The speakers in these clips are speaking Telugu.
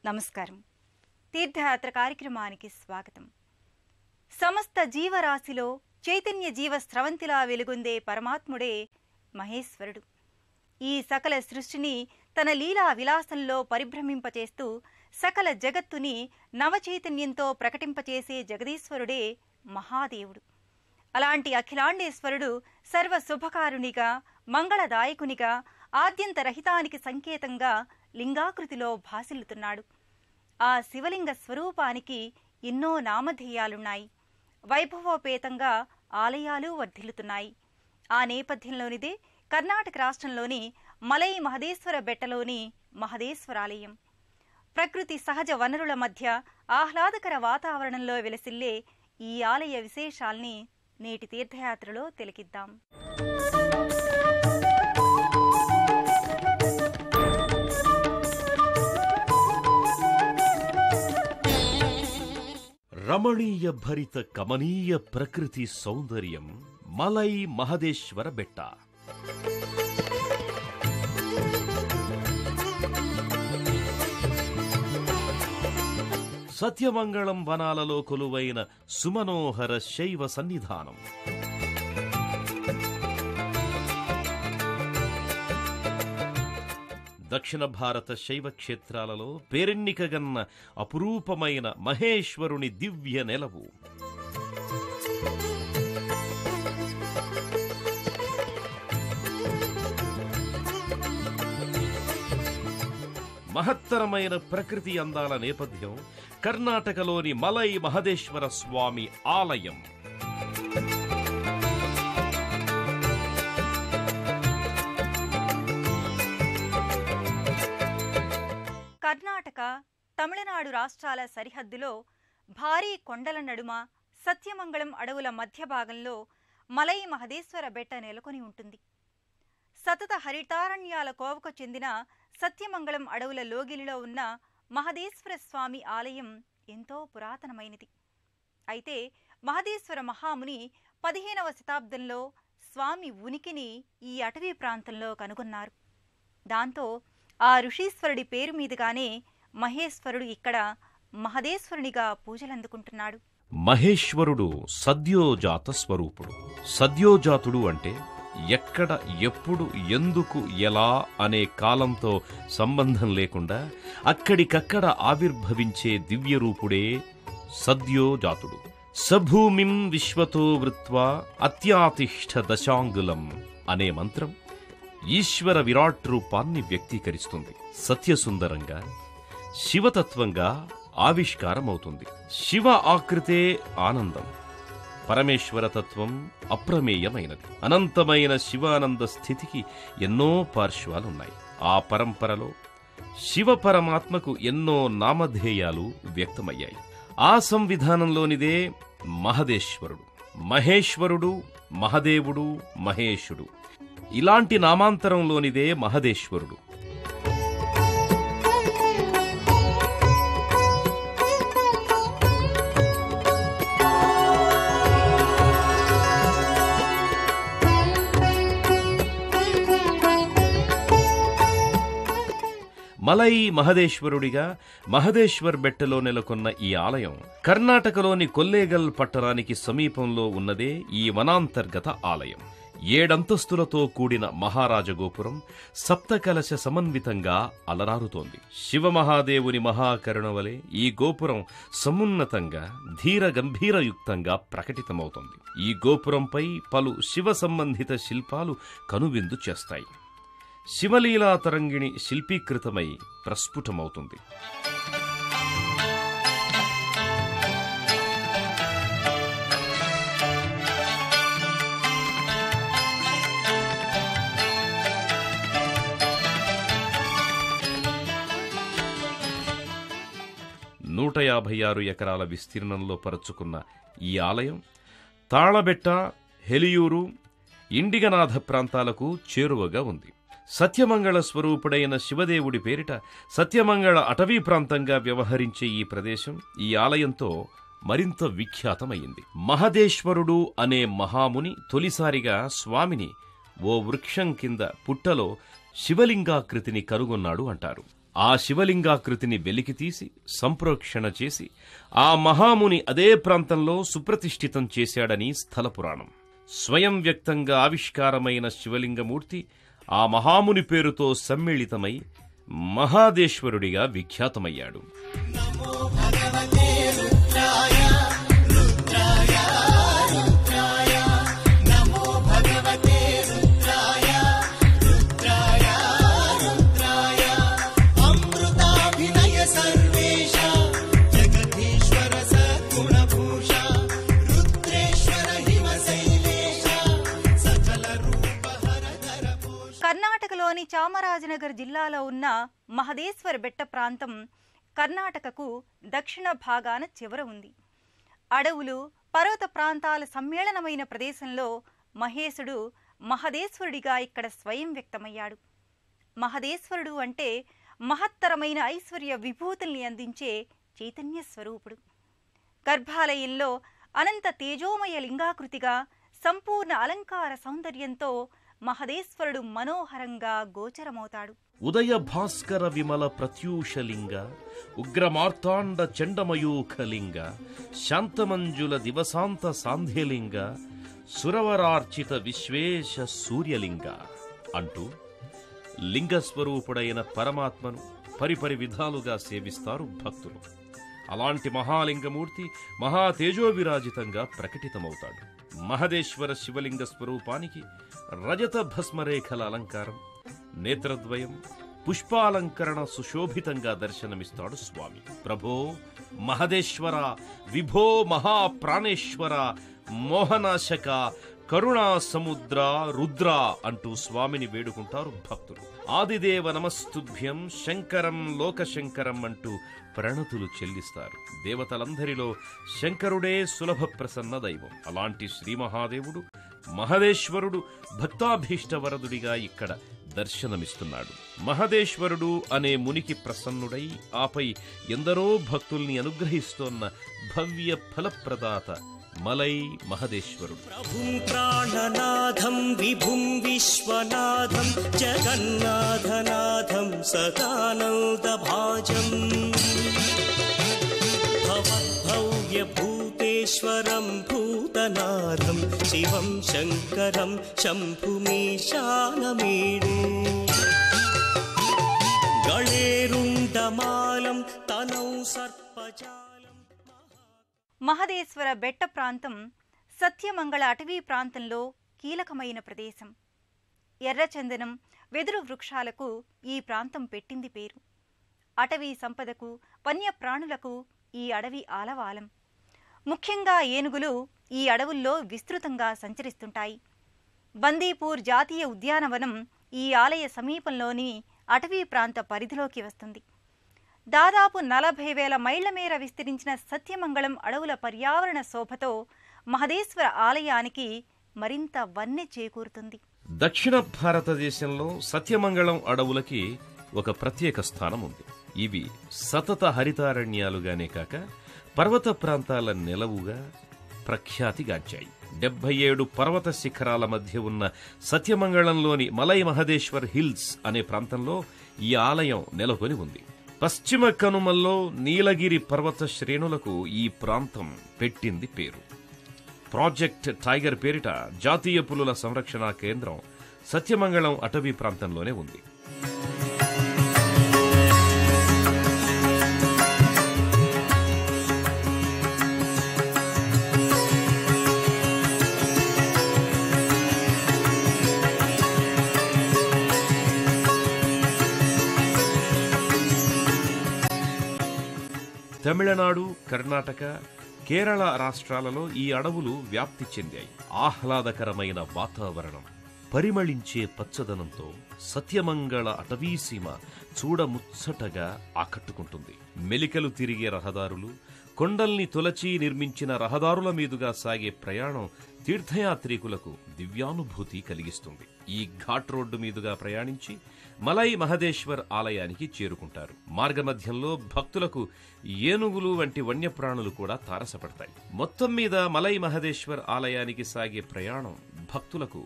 నమస్కారం. తీర్థయాత్ర కార్యక్రమానికి స్వాగతం. సమస్త జీవరాశిలో చైతన్య జీవ స్రవంతిలా వెలుగొందే పరమాత్ముడే మహేశ్వరుడు. ఈ సకల సృష్టిని తన లీలా విలాసంలో పరిభ్రమింపచేస్తూ సకల జగత్తుని నవచైతన్యంతో ప్రకటింపచేసే జగదీశ్వరుడే మహాదేవుడు. అలాంటి అఖిలాండేశ్వరుడు సర్వ శుభకారునిగా, మంగళదాయకునిగా, ఆద్యంతరహితానికి సంకేతంగా లింగాకృతిలో భాసిల్లుతున్నాడు. ఆ శివలింగ స్వరూపానికి ఎన్నో నామధేయాలున్నాయి. వైభవోపేతంగా ఆలయాలు వర్ధిల్లుతున్నాయి. ఆ నేపథ్యంలోనిదే కర్ణాటక రాష్ట్రంలోని మలై మహదేశ్వర బెట్టలోని మహదేశ్వరాలయం. ప్రకృతి సహజ వనరుల మధ్య ఆహ్లాదకర వాతావరణంలో వెలసిల్లే ఈ ఆలయ విశేషాల్ని నేటి తీర్థయాత్రలో తిలకిద్దాం. రమణీయ భరిత కమనీయ ప్రకృతి సౌందర్యం మలై మహదేశ్వర బెట్ట. సత్యమంగళం వనాలలో కొలువైన సుమనోహర శైవ సన్నిధానం. దక్షిణ భారత శైవ క్షేత్రాలలో పేరెన్నికగన్న అపురూపమైన మహేశ్వరుని దివ్య నెలవు. మహత్తరమైన ప్రకృతి అందాల నేపథ్యం కర్ణాటకలోని మలై మహదేశ్వర స్వామి ఆలయం. కర్ణాటక, తమిళనాడు రాష్ట్రాల సరిహద్దులో భారీ కొండల నడుమ సత్యమంగళం అడవుల మధ్య భాగంలో మలై మహదేశ్వర బెట్ట నెలకొని ఉంటుంది. సతత హరితారణ్యాల కోవకు చెందిన సత్యమంగళం అడవుల లోగిలిలో ఉన్న మహదేశ్వర స్వామి ఆలయం ఎంతో పురాతనమైనది. అయితే మహదేశ్వర మహాముని 15వ శతాబ్దంలో స్వామి ఉనికిని ఈ అటవీ ప్రాంతంలో కనుగొన్నారు. దాంతో ఆ ఋషీశ్వరుడి పేరు మీదుగానే మహేశ్వరుడు ఇక్కడ మహదేశ్వరునిగా పూజలందుకుంటున్నాడు. మహేశ్వరుడు సద్యోజాత స్వరూపుడు. సద్యోజాతుడు అంటే ఎక్కడ, ఎప్పుడు, ఎందుకు, ఎలా అనే కాలంతో సంబంధం లేకుండా అక్కడికక్కడ ఆవిర్భవించే దివ్యరూపుడే సద్యోజాతుడు. సభూమిం విశ్వతో వృత్వా అత్యాతిష్ఠ దశాంగులం అనే మంత్రం ఈశ్వర విరాట్ రూపాన్ని వ్యక్తీకరిస్తుంది. సత్యసుందరంగా, శివతత్వంగా ఆవిష్కారమవుతుంది. శివ ఆకృతే ఆనందం, పరమేశ్వరతత్వం అప్రమేయమైనది. అనంతమైన శివానంద స్థితికి ఎన్నో పార్శ్వాలున్నాయి. ఆ పరంపరలో శివ పరమాత్మకు ఎన్నో నామధేయాలు వ్యక్తమయ్యాయి. ఆ సంవిధానంలోనిదే మహదేశ్వరుడు. మహేశ్వరుడు, మహదేవుడు, మహేశుడు ఇలాంటి నామాంతరంలోనిదే మహదేశ్వరుడు. మలై మహదేశ్వరుడిగా మహదేశ్వర్ బెట్టలో నెలకొన్న ఈ ఆలయం కర్ణాటకలోని కొల్లేగల్ పట్టణానికి సమీపంలో ఉన్నదే ఈ వనాంతర్గత ఆలయం. 7 అంతస్తులతో కూడిన మహారాజగోపురం సప్తకలశ సమన్వితంగా అలరారుతోంది. శివమహాదేవుని మహాకరుణవలే ఈ గోపురం సమున్నతంగా, ధీర గంభీరయుక్తంగా ప్రకటితమవుతోంది. ఈ గోపురంపై పలు శివ సంబంధిత శిల్పాలు కనువిందు చేస్తాయి. శివలీలా తరంగిణి శిల్పీకృతమై ప్రస్ఫుటమవుతుంది. నూట 56 ఎకరాల విస్తీర్ణంలో పరుచుకున్న ఈ ఆలయం తాళబెట్ట, హెలియూరు, ఇండిగనాథ ప్రాంతాలకు చేరువగా ఉంది. సత్యమంగళ స్వరూపుడైన శివదేవుడి పేరిట సత్యమంగళ అటవీ ప్రాంతంగా వ్యవహరించే ఈ ప్రదేశం ఈ ఆలయంతో మరింత విఖ్యాతమైంది. మహదేశ్వరుడు అనే మహాముని తొలిసారిగా స్వామిని ఓ వృక్షం కింద పుట్టలో శివలింగాకృతిని కనుగొన్నాడు అంటారు. ఆ శివలింగాకృతిని వెలికితీసి సంప్రోక్షణ చేసి ఆ మహాముని అదే ప్రాంతంలో సుప్రతిష్ఠితం చేశాడని స్థల పురాణం. స్వయం వ్యక్తంగా ఆవిష్కారమైన శివలింగమూర్తి ఆ మహాముని పేరుతో సమ్మిళితమై మహాదేశ్వరుడిగా విఖ్యాతమయ్యాడు. కర్ణాటకలోని చామరాజనగర్ జిల్లాలో ఉన్న మహదేశ్వర బెట్ట ప్రాంతం కర్ణాటకకు దక్షిణ భాగాన చివర ఉంది. అడవులు, పర్వత ప్రాంతాల సమ్మేళనమైన ప్రదేశంలో మహేశుడు మహదేశ్వరుడిగా ఇక్కడ స్వయం వ్యక్తమయ్యాడు. మహదేశ్వరుడు అంటే మహత్తరమైన ఐశ్వర్య విభూతుల్ని అందించే చైతన్య స్వరూపుడు. గర్భాలయంలో అనంత తేజోమయ లింగాకృతిగా సంపూర్ణ అలంకార సౌందర్యంతో మహదేశ్వరుడు మనోహరంగా గోచరమవుతాడు. ఉదయ భాస్కర విమల ప్రత్యూషలింగ, ఉగ్రమార్తాండ చండమయూఖలింగ, శాంతమంజుల దివసాంత సాంధ్యలింగ, సురవరార్చిత విశ్వేశ సూర్యలింగ అంటూ లింగస్వరూపుడైన పరమాత్మను పరిపరి విధాలుగా సేవిస్తారు భక్తులు. అలాంటి మహాలింగమూర్తి మహాతేజోవిరాజితంగా ప్రకటితమవుతాడు. మహదేశ్వర శివలింగ స్వరూపానికి రజత భస్మరేఖల అలంకారం, నేత్రద్వయం, పుష్పాలంకరణ సుశోభితంగా దర్శనమిస్తాడు స్వామి. ప్రభో మహదేశ్వర, విభో మహాప్రాణేశ్వర, మోహనాశక, కరుణా సముద్ర, రుద్ర అంటూ స్వామిని వేడుకుంటారు భక్తులు. ఆదిదేవ నమస్తుభ్యం శంకరం లోకశంకరం అంటూ ప్రణతులు చెల్లిస్తారు. దేవతలందరిలో శంకరుడే సులభ ప్రసన్న దైవం. అలాంటి శ్రీ మహాదేవుడు మహదేశ్వరుడు భక్తాభీష్టవరదుడిగా ఇక్కడ దర్శనమిస్తున్నాడు. మహదేశ్వరుడు అనే మునికి ప్రసన్నుడై ఆపై ఎందరో భక్తుల్ని అనుగ్రహిస్తోన్న భవ్య ఫలప్రదాత మలై మహదేశ్వరుడు. ప్రభుం ప్రాణనాథం విభుం విశ్వనాథం జగన్నాథనాథం సదానందభాజం భవ్యభూతేశ్వరం భూతనాథం శివం శంకరం శంభుమీశానమీడే గళేరుండమాలం తనౌ సర్పజాలం. మహదేశ్వర బెట్ట ప్రాంతం సత్యమంగళ అటవీ ప్రాంతంలో కీలకమైన ప్రదేశం. ఎర్రచందనం, వెదురు వృక్షాలకు ఈ ప్రాంతం పెట్టింది పేరు. అటవీ సంపదకు, వన్యప్రాణులకు ఈ అడవి ఆలవాలం. ముఖ్యంగా ఏనుగులు ఈ అడవుల్లో విస్తృతంగా సంచరిస్తుంటాయి. బందీపూర్ జాతీయ ఉద్యానవనం ఈ ఆలయ సమీపంలోని అటవీ ప్రాంత పరిధిలోకి వస్తుంది. దాదాపు 40,000 మైళ్ల మేర విస్తరించిన సత్యమంగళం అడవుల పర్యావరణ శోభతో మహదేశ్వర ఆలయానికి మరింత వన్నె చేకూరుతుంది. దక్షిణ భారతదేశంలో సత్యమంగళం అడవులకి ఒక ప్రత్యేక స్థానం ఉంది. ఇవి సతత హరితారణ్యాలుగానే కాక పర్వత ప్రాంతాల నెలవుగా ప్రఖ్యాతిగాంచాయి. 77 పర్వత శిఖరాల మధ్య ఉన్న సత్యమంగళంలోని మలై మహదేశ్వర్ హిల్స్ అనే ప్రాంతంలో ఈ ఆలయం నెలకొని ఉంది. పశ్చిమ కనుమల్లో నీలగిరి పర్వత శ్రేణులకు ఈ ప్రాంతం పెట్టింది పేరు. ప్రాజెక్ట్ టైగర్ పేరిట జాతీయ పులుల సంరక్షణ కేంద్రం సత్యమంగళం అటవీ ప్రాంతంలోనే ఉంది. తమిళనాడు, కర్ణాటక, కేరళ రాష్ట్రాలలో ఈ అడవులు వ్యాప్తి చెందాయి. ఆహ్లాదకరమైన వాతావరణం, పరిమళించే పచ్చదనంతో సత్యమంగళ అటవీసీమ చూడముచ్చటగా ఆకట్టుకుంటుంది. మెలికలు తిరిగే రహదారులు, కొండల్ని తొలచి నిర్మించిన రహదారుల మీదుగా సాగే ప్రయాణం తీర్థయాత్రికులకు దివ్యానుభూతి కలిగిస్తుంది. ఈ ఘాట్ రోడ్డు మీదుగా ప్రయాణించి మలై మహదేశ్వర్ ఆలయానికి చేరుకుంటారు. మార్గమధ్యంలో భక్తులకు ఏనుగులు వంటి వన్యప్రాణులు కూడా తారసపడతాయి. మొత్తం మీద మలై మహదేశ్వర్ ఆలయానికి సాగే ప్రయాణం భక్తులకు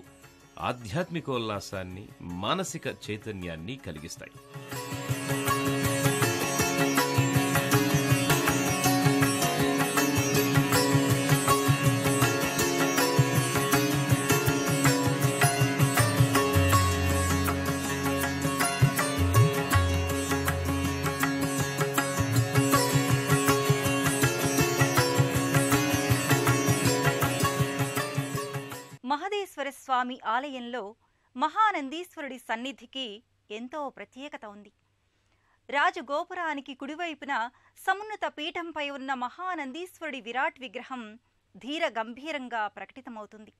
ఆధ్యాత్మికోల్లాసాన్ని, మానసిక చైతన్యాన్ని కలిగిస్తాయి. స్వామి ఆలయంలో మహానందీశ్వరుడి సన్నిధికి ఎంతో ప్రత్యేకత ఉంది. రాజగోపురానికి కుడివైపున సమున్నత పీఠంపై ఉన్న మహానందీశ్వరుడి విరాట్ విగ్రహం ధీర గంభీరంగా ప్రకటితమవుతుంది.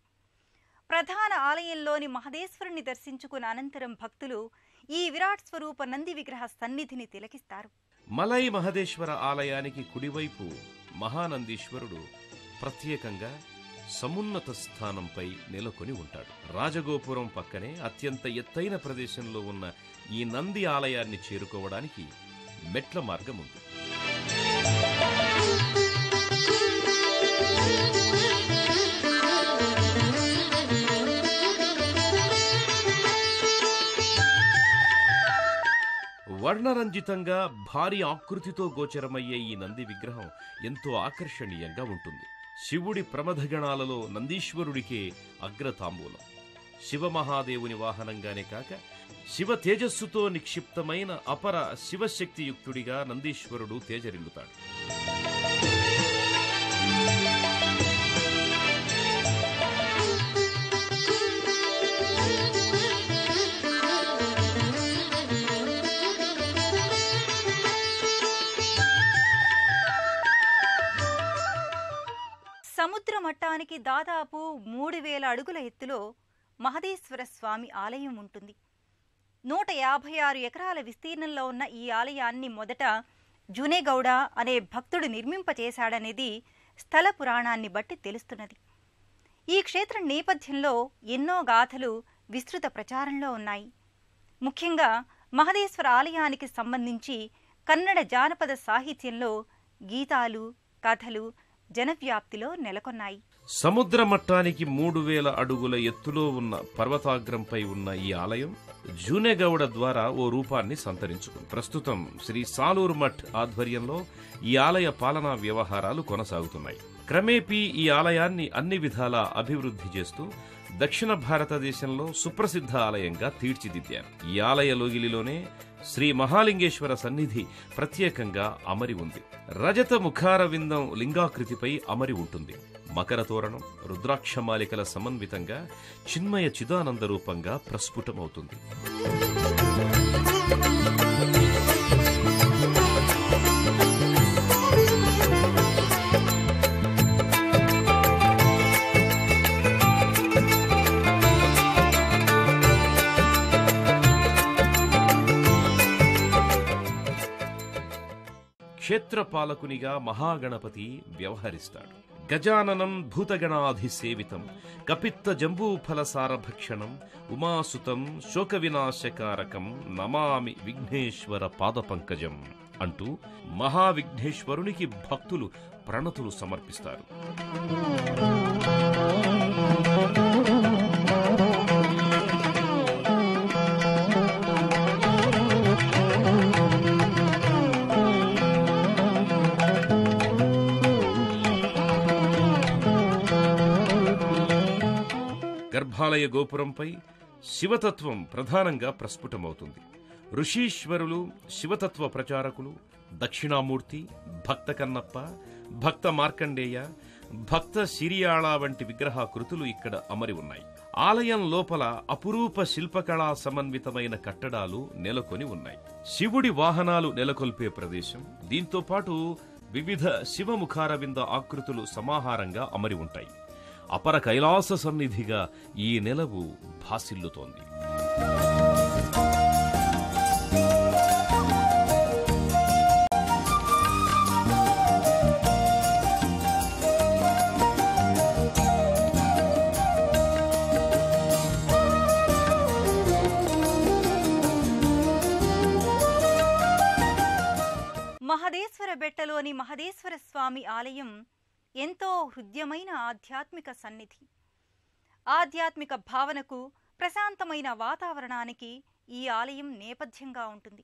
ప్రధాన ఆలయంలోని మహదేశ్వరుని దర్శించుకున్న అనంతరం భక్తులు ఈ విరాట్ స్వరూప నంది విగ్రహ సన్నిధిని తిలకిస్తారు. మలై మహదేశ్వర ఆలయానికి కుడివైపు మహానందీశ్వరుడు ప్రత్యేకంగా సమున్నత స్థానంపై నెలకొని ఉంటాడు. రాజగోపురం పక్కనే అత్యంత ఎత్తైన ప్రదేశంలో ఉన్న ఈ నంది ఆలయాన్ని చేరుకోవడానికి మెట్ల మార్గం ఉంది. వర్ణరంజితంగా భారీ ఆకృతితో గోచరమయ్యే ఈ నంది విగ్రహం ఎంతో ఆకర్షణీయంగా ఉంటుంది. శివుడి ప్రమథగణాలలో నందీశ్వరుడికే అగ్రతాంబూలం. శివమహాదేవుని వాహనంగానే కాక శివ తేజస్సుతో నిక్షిప్తమైన అపర శివశక్తియుక్తుడిగా నందీశ్వరుడు తేజరిల్లుతాడు. సముద్ర మట్టానికి దాదాపు 3000 అడుగుల ఎత్తులో మహదేశ్వర స్వామి ఆలయం ఉంటుంది. 156 ఎకరాల విస్తీర్ణంలో ఉన్న ఈ ఆలయాన్ని మొదట జునేగౌడ అనే భక్తుడు నిర్మింపచేశాడనేది స్థల పురాణాన్ని బట్టి తెలుస్తున్నది. ఈ క్షేత్రం నేపథ్యంలో ఎన్నో గాథలు విస్తృత ప్రచారంలో ఉన్నాయి. ముఖ్యంగా మహదేశ్వర ఆలయానికి సంబంధించి కన్నడ జానపద సాహిత్యంలో గీతాలు, కథలు జనవ్యాప్తిలో నెలకొన్నాయి. సముద్ర మట్టానికి 3000 అడుగుల ఎత్తులో ఉన్న పర్వతాగ్రంపై ఉన్న ఈ ఆలయం జూనేగౌడ ద్వారా ఓ రూపాన్ని సంతరించుకుంది. ప్రస్తుతం శ్రీ సాలూర్ మఠ్ ఆధ్వర్యంలో ఈ ఆలయ పాలనా వ్యవహారాలు కొనసాగుతున్నాయి. క్రమేపీ ఈ ఆలయాన్ని అన్ని విధాలా అభివృద్ధి చేస్తూ దక్షిణ భారతదేశంలో సుప్రసిద్ధ ఆలయంగా తీర్చిదిద్దారు. ఈ ఆలయ లోగిలిలోనే శ్రీ మహాలింగేశ్వర సన్నిధి ప్రత్యేకంగా అమరి ఉంది. రజత ముఖార విందం లింగాకృతిపై అమరి ఉంటుంది. మకర తోరణం, రుద్రాక్షమాలికల సమన్వితంగా చిన్మయ చిదానంద రూపంగా ప్రస్ఫుటమవుతుంది. క్షేత్రపాలకునిగా మహాగణపతి వ్యవహరిస్తాడు. గజాననం భూతగణాధిసేవితం కపిత్త జంబూఫలసార భక్షణం ఉమాసుతం శోక వినాశకారకం నమామి విఘ్నేశ్వర పాదపంకజం అంటూ మహావిఘ్నేశ్వరునికి భక్తులు ప్రణతులు సమర్పిస్తారు. గర్భాలయ గోపురంపై శివతత్వం ప్రధానంగా ప్రస్ఫుటమవుతుంది. ఋషీశ్వరులు, శివతత్వ ప్రచారకులు, దక్షిణామూర్తి, భక్త కన్నప్ప, భక్త మార్కండేయ, భక్త సిరియాళ వంటి విగ్రహాకృతులు ఇక్కడ అమరి ఉన్నాయి. ఆలయం లోపల అపురూప శిల్పకళా సమన్వితమైన కట్టడాలు నెలకొని ఉన్నాయి. శివుడి వాహనాలు నెలకొల్పే ప్రదేశం. దీంతో పాటు వివిధ శివముఖారవింద ఆకృతులు సమాహారంగా అమరి ఉంటాయి. అపర కైలాస సన్నిధిగా ఈ నెలవు భాసిల్లుతోంది. మహదేశ్వర బెట్టలోని మహదేశ్వర స్వామి ఆలయం ఎంతో హృద్యమైన ఆధ్యాత్మిక సన్నిధి. ఆధ్యాత్మిక భావనకు, ప్రశాంతమైన వాతావరణానికి ఈ ఆలయం నేపథ్యంగా ఉంటుంది.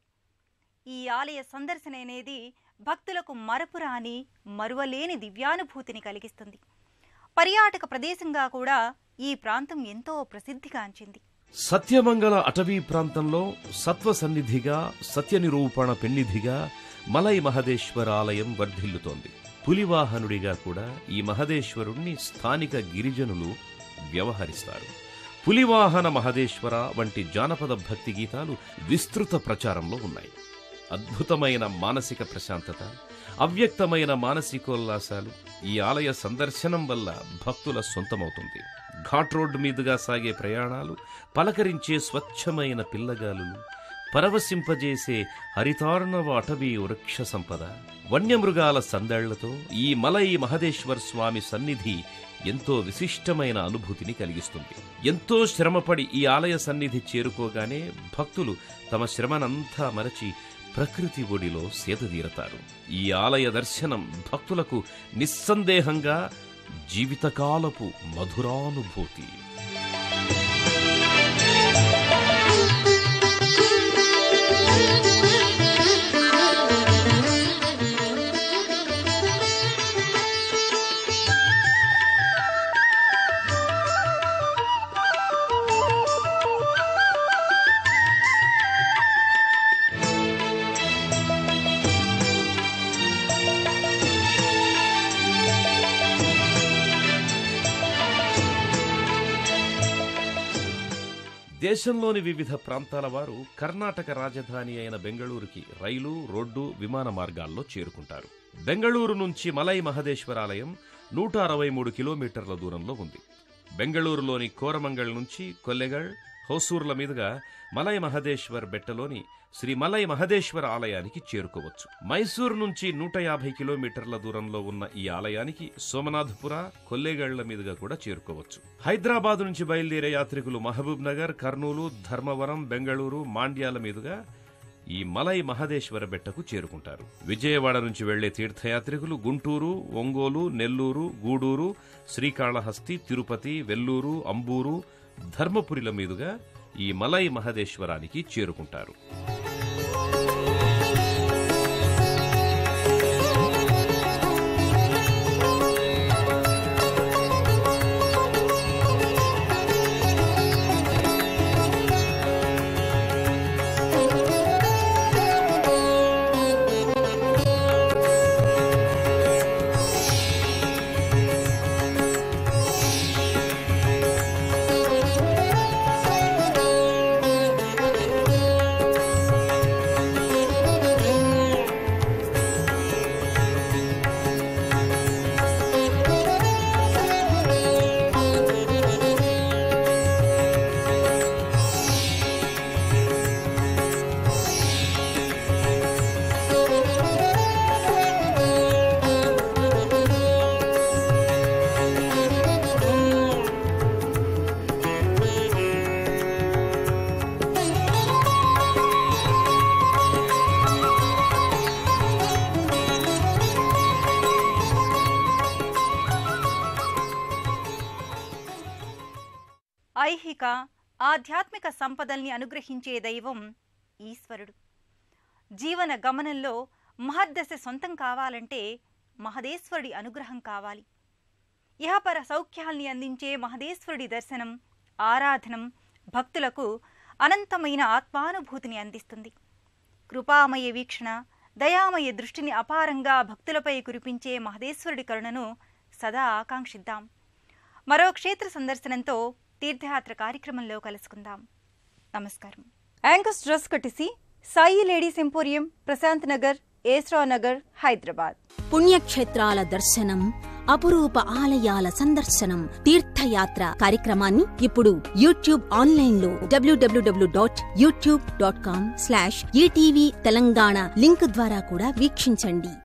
ఈ ఆలయ సందర్శన అనేది భక్తులకు మరపురాని, మరువలేని దివ్యానుభూతిని కలిగిస్తుంది. పర్యాటక ప్రదేశంగా కూడా ఈ ప్రాంతం ఎంతో ప్రసిద్ధిగాంచింది. సత్యమంగళ అటవీ ప్రాంతంలో సత్వ సన్నిధిగా, సత్యనిరూపణ పెన్నిధిగా మలై మహదేశ్వర ఆలయం వర్ధిల్లుతోంది. పులివాహనుడిగా కూడా ఈ మహదేశ్వరుణ్ణి స్థానిక గిరిజనులు వ్యవహరిస్తారు. పులివాహన మహదేశ్వర వంటి జానపద భక్తి గీతాలు విస్తృత ప్రచారంలో ఉన్నాయి. అద్భుతమైన మానసిక ప్రశాంతత, అవ్యక్తమైన మానసికోల్లాసాలు ఈ ఆలయ సందర్శనం వల్ల భక్తుల సొంతమవుతుంది. ఘాట్ రోడ్డు మీదుగా సాగే ప్రయాణాలు, పలకరించే స్వచ్ఛమైన పిల్లగాలులు, పరవశింపజేసే హరితార్ణవ అటవీ వృక్ష సంపద, వన్యమృగాల సందళ్లతో ఈ మలై మహదేశ్వర స్వామి సన్నిధి ఎంతో విశిష్టమైన అనుభూతిని కలిగిస్తుంది. ఎంతో శ్రమపడి ఈ ఆలయ సన్నిధి చేరుకోగానే భక్తులు తమ శ్రమనంతా మరచి ప్రకృతి ఒడిలో సేదతీరతారు. ఈ ఆలయ దర్శనం భక్తులకు నిస్సందేహంగా జీవితకాలపు మధురానుభూతి. దేశంలోని వివిధ ప్రాంతాల వారు కర్ణాటక రాజధాని అయిన బెంగళూరుకి రైలు, రోడ్డు, విమాన మార్గాల్లో చేరుకుంటారు. బెంగళూరు నుంచి మలై మహదేశ్వరాలయం 163 కిలోమీటర్ల దూరంలో ఉంది. బెంగళూరులోని కోరమంగళ్ నుంచి కొల్లెగళ్, హోసూర్ల మీదుగా మలై మహదేశ్వర్ బెట్టలోని శ్రీ మలై మహదేశ్వర ఆలయానికి చేరుకోవచ్చు. మైసూరు నుంచి 150 కిలోమీటర్ల దూరంలో ఉన్న ఈ ఆలయానికి సోమనాథపుర, కొల్లేగళ్ల మీదుగా కూడా చేరుకోవచ్చు. హైదరాబాద్ నుంచి బయలుదేరే యాత్రికులు మహబూబ్ నగర్, కర్నూలు, ధర్మవరం, బెంగళూరు, మాండ్యాల మీదుగా ఈ మలై మహదేశ్వర బెట్టకు చేరుకుంటారు. విజయవాడ నుంచి వెళ్లే తీర్థయాత్రికులు గుంటూరు, ఒంగోలు, నెల్లూరు, గూడూరు, శ్రీకాళహస్తి, తిరుపతి, వెల్లూరు, అంబూరు, ధర్మపురిల మీదుగా ఈ మలై మహదేశ్వరానికి చేరుకుంటారు. ఐహిక ఆధ్యాత్మిక సంపదల్ని అనుగ్రహించే దైవం ఈశ్వరుడు. జీవన గమనంలో మహద్దశ సొంతం కావాలంటే మహదేశ్వరుడి అనుగ్రహం కావాలి. ఇహపర సౌఖ్యాల్ని అందించే మహదేశ్వరుడి దర్శనం, ఆరాధనం భక్తులకు అనంతమైన ఆత్మానుభూతిని అందిస్తుంది. కృపామయ వీక్షణ, దయామయ దృష్టిని అపారంగా భక్తులపై కురిపించే మహదేశ్వరుడి కరుణను సదా ఆకాంక్షిద్దాం. మరో క్షేత్ర సందర్శనంతో తీర్థయాత్ర కార్యక్రమంలో కలుసుకుందాం. నమస్కారం. Anchors dress courtesy Sai ladies emporium, Prashant Nagar, Esra Nagar, Hyderabad. పుణ్యక్షేత్రాల దర్శనం, అపురూప ఆలయాల సందర్శనం, తీర్థయాత్ర కార్యక్రమాన్ని ఇప్పుడు యూట్యూబ్ ఆన్లైన్లో www.youtube.com/ETV తెలంగాణ లింక్ ద్వారా కూడా వీక్షించండి.